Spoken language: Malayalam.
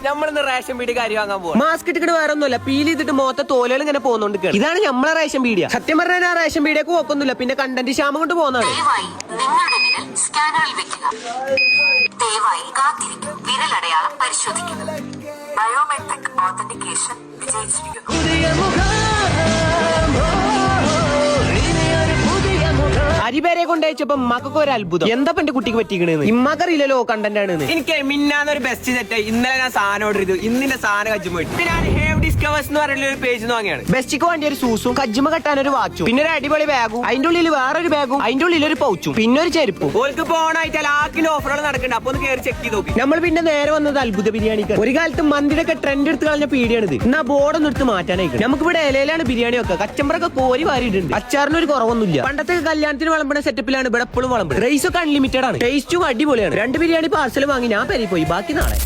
നമ്മളിന്ന് റേഷൻ പീടി കാര്യം വാങ്ങാൻ പോകും. മാസ്ക് ഇട്ടിട്ട് വേറെ ഒന്നുമില്ല, പീൽ ചെയ്തിട്ട് മൊത്ത തോലുകൾ ഇങ്ങനെ പോകുന്നുണ്ട്. ഇതാണ് നമ്മളെ റേഷൻ പീടിയ. സത്യം പറഞ്ഞാൽ ആ റേഷൻ പീടിയൊക്കെ പോക്കൊന്നുമില്ല, പിന്നെ കണ്ടന്റ് ക്ഷാമം കൊണ്ട് പോകുന്നതാണ്. നിങ്ങളുടെ വിരൽ സ്കാനറിൽ വെക്കുക. ദയവായി കാത്തിരിക്കും. വിരലടയാളം പരിശോധിക്കുന്നത്. Biometric authentication വിജയിച്ചിരിക്കുന്നു. അരിപേരെ കൊണ്ടയച്ചപ്പോ മക്കൊക്കെ ഒരു അത്ഭുതം. എന്താ എന്റെ കുട്ടിക്ക് പറ്റിക്കണെന്ന് ഇമ്മക്കറിയില്ലല്ലോ കണ്ടന്റ് ആണ്. എനിക്ക് മിന്നാന്നൊരു ബെസ്റ്റ് സെറ്റ്. ഇന്നലെ ഞാൻ സാധനം ഓർഡർ ചെയ്തു, ഇന്നിന്റെ സാധനം കജ്ജും പോയിട്ട്. ഞാൻ ഹേവ് ഡിസ്കവേഴ്സ് എന്ന് പറയുന്ന ഒരു പേജ് വാങ്ങിയാണ്. ബെസ്റ്റിക്ക് വേണ്ടി ഒരു സൂസും കജ്ജുമ കെട്ടാൻ ഒരു വാച്ചും, പിന്നെ ഒരു അടിപൊളി ബാഗും, അതിന്റെ ഉള്ളിൽ വേറൊരു ബാഗും, അതിന്റെ ഉള്ളിൽ ഒരു പൗച്ചും, പിന്നെ ഒരു ചെരുപ്പും. ഓൾക്ക് പോണായിട്ട് ലാക്കിന്റെ ഓഫറുകൾ നടക്കുന്നുണ്ട്. അപ്പൊ ഒന്ന് കയറി ചെക്ക് ചെയ്ത് നോക്കി. നമ്മൾ പിന്നെ നേരെ വന്നത് അത്ഭുത ബിരിയാണിക്ക്. ഒരു കാലത്ത് മന്തിയുടെ ട്രെൻഡ് എടുത്ത് കളഞ്ഞ പീടിയാണിത്. എന്നാ ബോർഡൊന്നും എടുത്ത് മാറ്റാനായിട്ട് നമുക്ക് ഇവിടെ ഇലയിലാണ് ബിരിയാണി ഒക്കെ. കച്ചമ്പറൊക്കെ കോരി വാരിയിട്ടുണ്ട്. അച്ചാറിനൊരു കുറവൊന്നുമില്ല. പണ്ടത്തെ കല്യാണത്തിന് വിളമ്പണ സെറ്റപ്പിലാണ് ഇവിടെ എപ്പോഴും വിളമ്പുന്നത്. റൈസ് ഒക്കെ അൺലിമിറ്റഡ് ആണ്, ടേസ്റ്റും അടിപൊളിയാണ്. 2 ബിരിയാണി പാർസൽ വാങ്ങി ഞാൻ പെരി പോയി. ബാക്കി നാളെ.